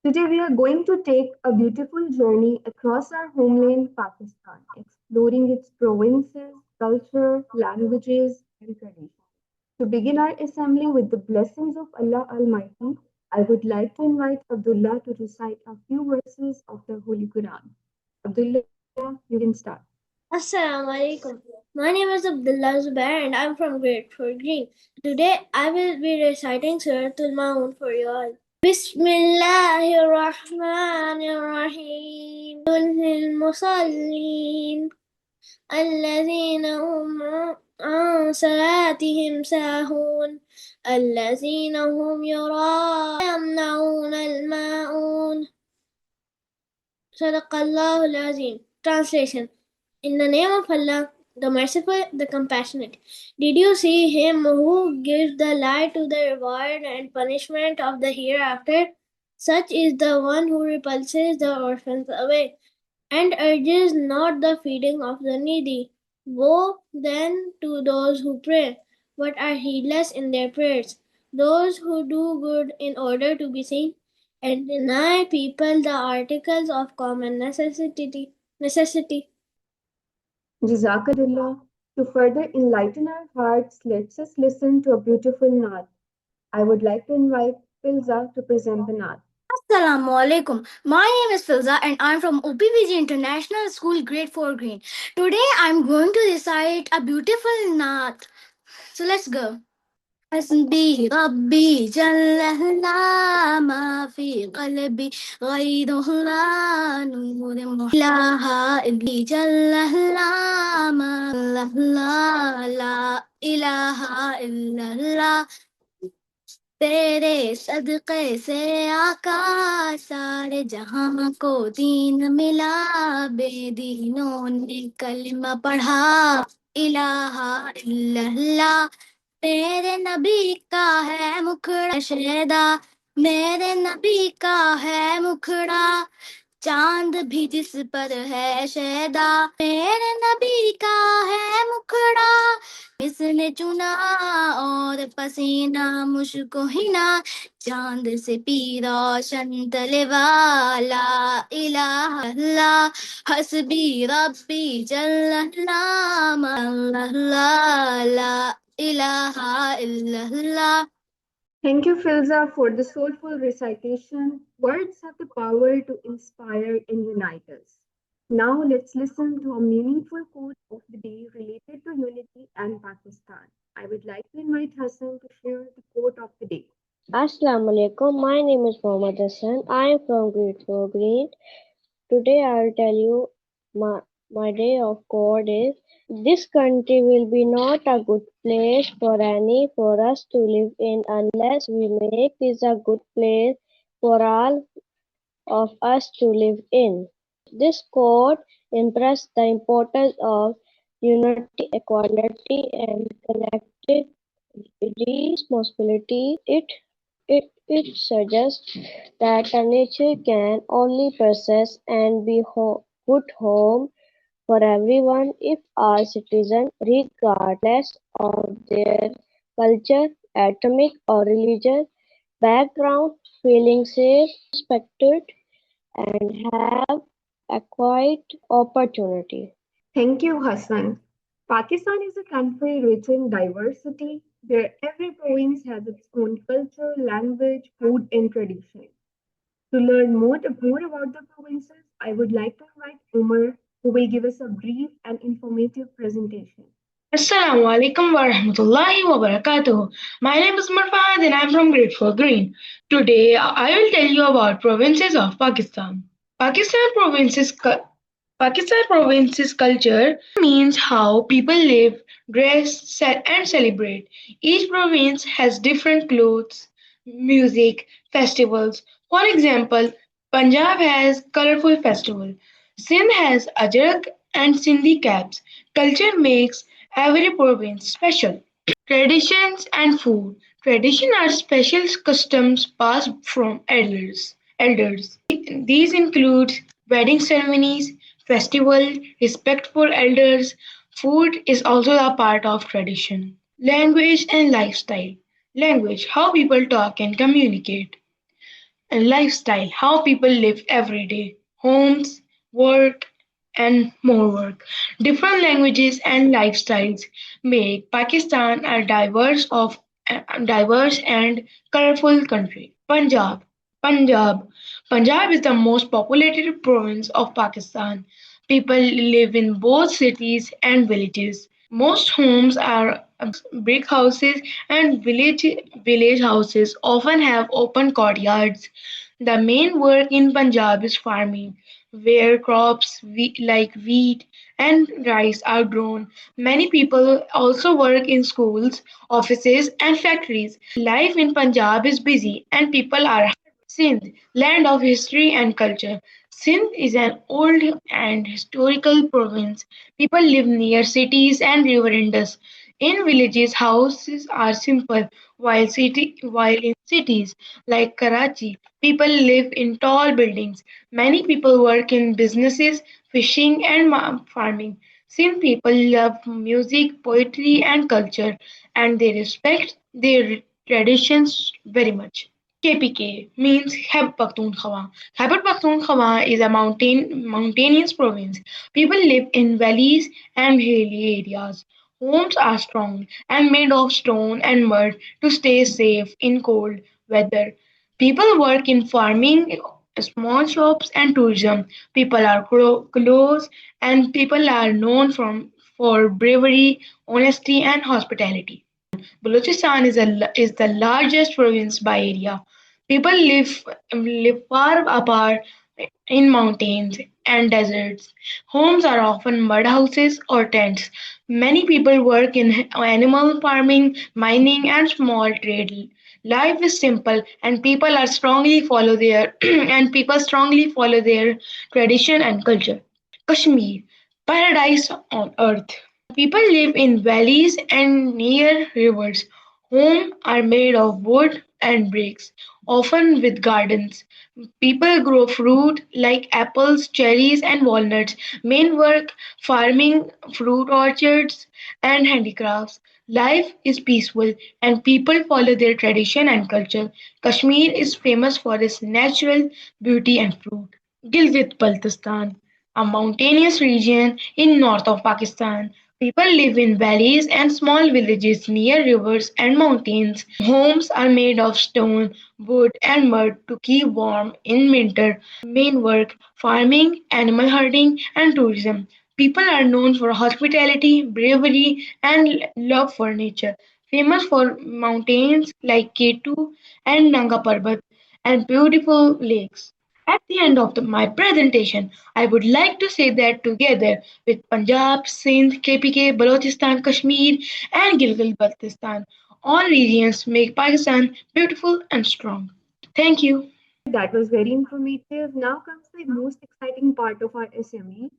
Today, we are going to take a beautiful journey across our homeland, Pakistan, exploring its provinces, culture, languages, and traditions. To begin our assembly with the blessings of Allah Almighty, I would like to invite Abdullah to recite a few verses of the Holy Quran. Abdullah, you can start. Assalamu alaikum. My name is Abdullah Zubair and I'm from Grade 4 Green. Today I will be reciting Surah Al-Maun for you all. Bismillahir Rahmanir Rahim. Lil Musallin الذين هم عن صلاتهم ساهون الذين هم يمنعون الماعون صدق الله العظيم. Translation. In the name of Allah, the Merciful, the Compassionate. Did you see him who gives the light to the reward and punishment of the hereafter? Such is the one who repulses the orphans away and urges not the feeding of the needy. Woe then to those who pray, but are heedless in their prayers, those who do good in order to be seen, and deny people the articles of common necessity. Jazakallah. To further enlighten our hearts, let's us listen to a beautiful naat. I would like to invite Filza to present the naat. Assalamu alaikum. My name is Filza and I'm from OPVG International School, Grade 4 Green. Today I'm going to recite a beautiful naat. So let's go. حسبي ربي جل لا ما في قلبي غيره لا نور إله إلا جل لا ما لا إله إلا الله तेरे सदक़े से आका सारे जहां को दीन मिला बेदीनों ने कलमा पढ़ा इलाहा इल्लल्लाह तेरे नबी का है मुखड़ा शहदा मेरे नबी का है मुखड़ा चांद भी जिस पर है शहदा मेरे नबी का है मुखड़ा इसने चुना और पसीना मुझको हिना चांद से पी रोशन तले वाला इलाहा अल्लाह हसबी रब्बी जल्लल्लाह अल्लाह ला इलाहा इल्लल्लाह. Thank you, Filza, for the soulful recitation. Words have the power to inspire and unite us. Now, let's listen to a meaningful quote of the day related to unity and Pakistan. I would like to invite Hassan to share the quote of the day. Assalamu alaikum. My name is Mohammed Hassan. I am from Grade 4 Green. Today I will tell you my day of God is this country will be not a good place for us to live in unless we make this a good place for all of us to live in. This quote impressed the importance of unity, equality, and collective responsibility. It suggests that a nature can only persist and be good home for everyone if all citizens, regardless of their culture, ethnic or religious background, feeling safe, respected, and have equal opportunity. Thank you, Hassan. Pakistan is a country rich in diversity, where every province has its own culture, language, food, and tradition. To learn more about the provinces, I would like to invite Umar, who will give us a brief and informative presentation. Assalamu alaikum wa rahmatullahi wa barakatuh. My name is Marfad and I'm from Grade 4 Green. Today I will tell you about provinces of Pakistan. Pakistan provinces Pakistan provinces culture means how people live, dress, and celebrate. Each province has different clothes, music, festivals. For example, Punjab has colorful festival. Sindh has Ajrak and Sindhi caps. Culture makes every province special. Traditions and food. Tradition are special customs passed from elders. These include wedding ceremonies, festival, respect for elders. Food is also a part of tradition. Language and lifestyle. Language, how people talk and communicate. and lifestyle, how people live every day, homes, work, and more work. Different languages and lifestyles make Pakistan a diverse and colorful country. Punjab. Punjab is the most populated province of Pakistan. People live in both cities and villages. Most homes are brick houses and village houses often have open courtyards. The main work in Punjab is farming, where like wheat and rice are grown. Many people also work in schools, offices, and factories. Life in Punjab is busy and people are Sindh, land of history and culture. Sindh is an old and historical province. People live near cities and river Indus. In villages, houses are simple, while in cities like Karachi, people live in tall buildings. Many people work in businesses, fishing, and farming. Sindh people love music, poetry, and culture, and they respect their traditions very much. KPK means Khyber Pakhtunkhwa. Khyber Pakhtunkhwa is a mountainous province. People live in valleys and hilly areas. Homes are strong and made of stone and mud to stay safe in cold weather. People work in farming, small shops, and tourism. People are close and people are known for bravery, honesty, and hospitality. Balochistan is the largest province by area. People live far apart in mountains and deserts. Homes are often mud houses or tents. Many people work in animal farming, mining, and small trade. Life is simple, and people strongly follow their tradition and culture. Kashmir, paradise on earth. People live in valleys and near rivers. Homes are made of wood and bricks, often with gardens. People grow fruit like apples, cherries, and walnuts. Main work farming, fruit orchards, and handicrafts. Life is peaceful and people follow their tradition and culture. Kashmir is famous for its natural beauty and fruit. Gilgit-Baltistan, a mountainous region in north of Pakistan. People live in valleys and small villages near rivers and mountains. Homes are made of stone, wood, and mud to keep warm in winter. Main work farming, animal herding, and tourism. People are known for hospitality, bravery, and love for nature. Famous for mountains like Ketu and Nanga Parbat and beautiful lakes. At the end of my presentation, I would like to say that together with Punjab, Sindh, KPK, Balochistan, Kashmir, and Gilgit-Baltistan, all regions make Pakistan beautiful and strong. Thank you. That was very informative. Now comes the most exciting part of our assembly,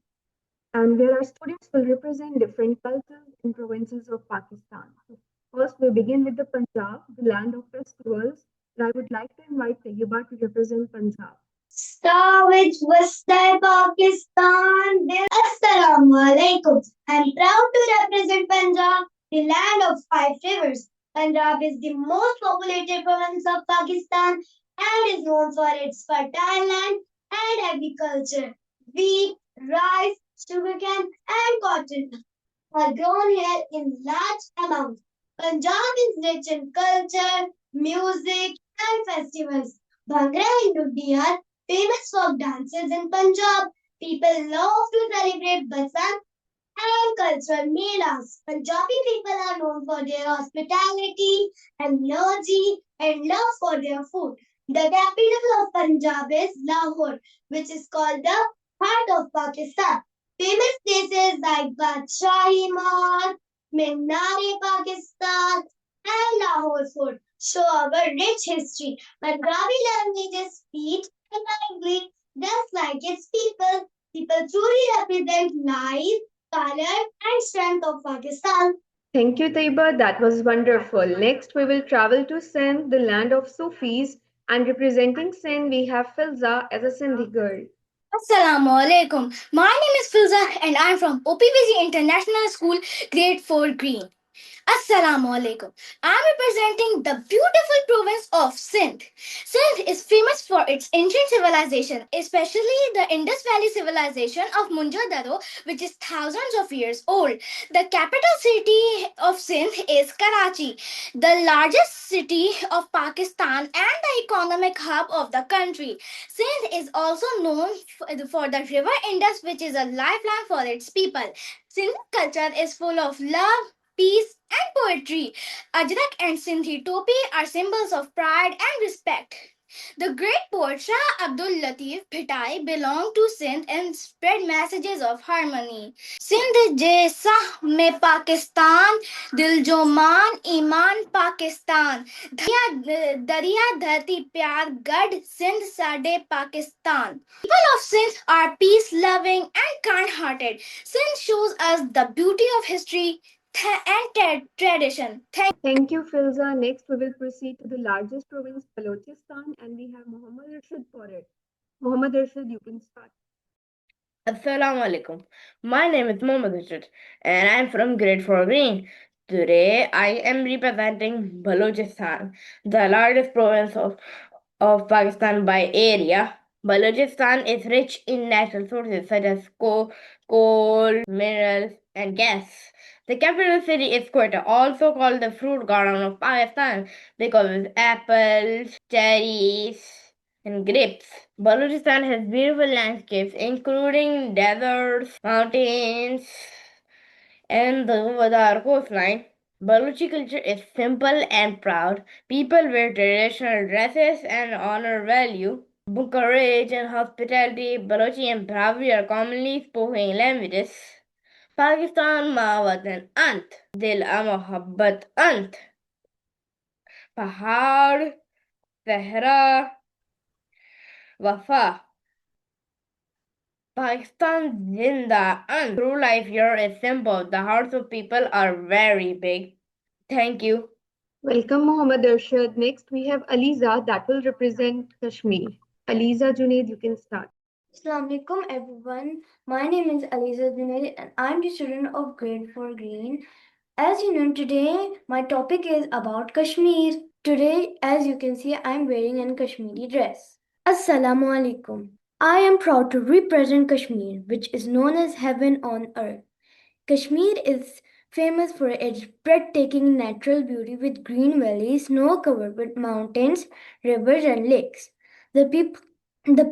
and where our students will represent different cultures and provinces of Pakistan. So first, we begin with the Punjab, the land of festivals. And I would like to invite Tayyiba to represent Punjab. Savage Western Pakistan. Assalamu alaikum. I'm proud to represent Punjab, the land of five rivers. Punjab is the most populated province of Pakistan and is known for its fertile land and agriculture. Wheat, rice, sugarcane, and cotton are grown here in large amounts. Punjab is rich in culture, music, and festivals. Bhangra and Duddi are famous folk dances in Punjab. People love to celebrate Basant and cultural melas. Punjabi people are known for their hospitality, energy, and love for their food. The capital of Punjab is Lahore, which is called the heart of Pakistan. Famous places like Badshahi Mall, Minar Pakistan, and Lahore Fort show our rich history. Punjabi language is sweet and lively, just like its people. People truly represent life, color, and strength of Pakistan. Thank you, Taiba. That was wonderful. Next, we will travel to Sindh, the land of Sufis, and representing Sindh, we have Filza as a Sindhi girl. Assalamu alaikum. My name is Filza and I'm from OPVG International School, grade 4 Green. Assalamu alaikum. I'm representing the beautiful province of Sindh. Sindh is famous for its ancient civilization, especially the Indus Valley civilization of Mohenjo-daro, which is thousands of years old. The capital city of Sindh is Karachi, the largest city of Pakistan and the economic hub of the country. Sindh is also known for the river Indus, which is a lifeline for its people. Sindh culture is full of love, peace, and poetry. Ajrak and Sindhi topi are symbols of pride and respect. The great poet Shah Abdul Latif Bhitai belonged to Sindh and spread messages of harmony. Sindh जैसा में पाकिस्तान दिल जो मान ईमान पाकिस्तान दरिया धरती प्यार गढ़ सिंध साडे Pakistan. People of Sindh are peace loving and kind hearted. Sindh shows us the beauty of history and tradition. Thank you, Filza. Next, we will proceed to the largest province, Balochistan, and we have Muhammad Rashid for it. Muhammad Rashid, you can start. Assalamu alaikum. My name is Mohammad Rashid and I'm from Grade 4 Green. Today I am representing Balochistan, the largest province of Pakistan by area. Balochistan is rich in natural sources such as coal, minerals, and gas. The capital city is Quetta, also called the fruit garden of Pakistan because of apples, cherries, and grapes. Balochistan has beautiful landscapes, including deserts, mountains, and the Vadar coastline. Baluchi culture is simple and proud. People wear traditional dresses and honor value. Courage and hospitality, Balochi and Brahui are commonly spoken languages. Pakistan माँ वतन अंत दिल आ मोहब्बत अंत पहाड़ सहरा वफा Pakistan Zinda and true life here is simple. The hearts of people are very big. Thank you. Welcome, Muhammad Rashid. Next, we have Aliza that will represent Kashmir. Aliza Junaid, you can start. Assalamu alaikum everyone. My name is Aliza Junaid and I'm the student of grade 4 Green. As you know, today my topic is about Kashmir. Today, as you can see, I'm wearing an Kashmiri dress. Assalamu alaikum. I am proud to represent Kashmir, which is known as heaven on earth. Kashmir is famous for its breathtaking natural beauty with green valleys, snow covered with mountains, rivers, and lakes. The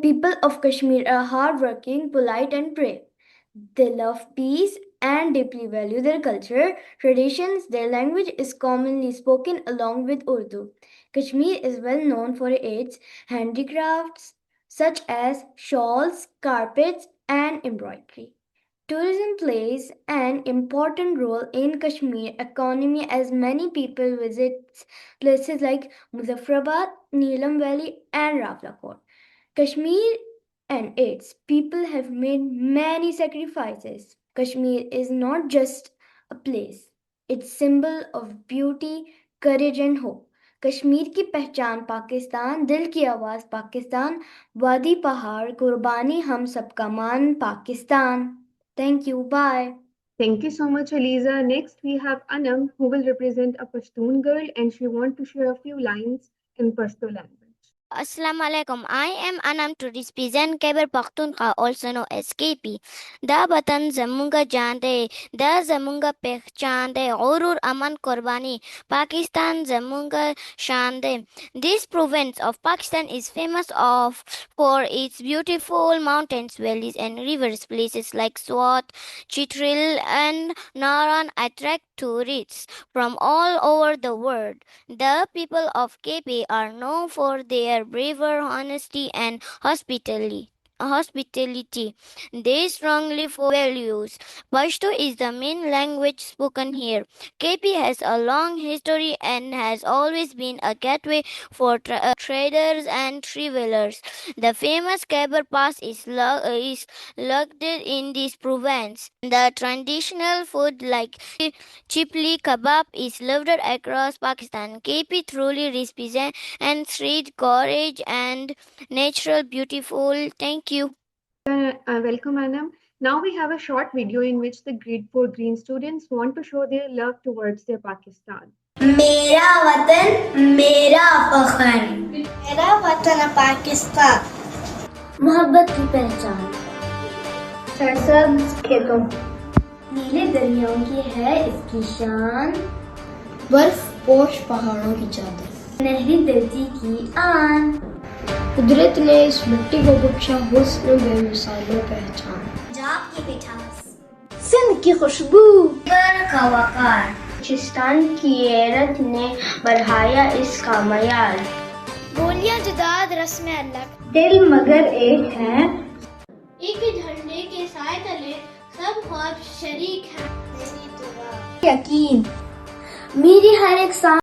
people of Kashmir are hardworking, polite, and brave. They love peace and deeply value their culture, traditions. Their language is commonly spoken along with Urdu. Kashmir is well known for its handicrafts such as shawls, carpets, and embroidery. Tourism plays an important role in Kashmir economy as many people visit places like Muzaffarabad, Neelam Valley, and Rawalakot. Kashmir and its people have made many sacrifices. Kashmir is not just a place, it's symbol of beauty, courage and hope. Kashmir की पहचान पाकिस्तान, दिल की आवाज पाकिस्तान, वादी पहाड़ कुर्बानी हम सबका मान Pakistan. Thank you. Bye. Thank you so much, Aliza. Next, we have Anam, who will represent a Pashtun girl, and she wants to share a few lines in Pashto language. Assalamu alaikum. I am Anam to represent Khyber Pakhtunkhwa, also known as KP. Da batan zamunga jande, da zamunga pehchande, aurur aman korbani, Pakistan zamunga shande. This province of Pakistan is famous for its beautiful mountains, valleys, and rivers. Places like Swat, Chitril, and Naran attract tourists from all over the world. The people of KP are known for their bravery, honesty, and hospitality. They strongly values. Pashto is the main language spoken here. KP has a long history and has always been a gateway for traders and travelers. The famous Khyber Pass is located in this province. The traditional food like Chipli kebab is loved across Pakistan. KP truly represents and street courage and natural beautiful. Thank you. Welcome, Anam. Now we have a short video in which the grade 4 green students want to show their love towards their Pakistan. मेरा वतन मेरा फख्र, मेरा वतन पाकिस्तान, मोहब्बत की पहचान, सरसब्ज खेतों, नीले दरियाओं की है इसकी शान, बर्फ पोश पहाड़ों की चादर, नहरी धरती की आन, कुदरत ने इस मिट्टी को बख्शा हुस्न बेमिसाल पहचान, पंजाब की मिठास, सिंध की खुशबू, का वकार, बलूचिस्तान की गैरत ने बढ़ाया इसका मयार। बोलियां जुदाद रस्म अलग, दिल मगर एक है, एक झंडे के साए तले सब ख्वाब शरीक हैं। यकीन, मेरी हर एक सांस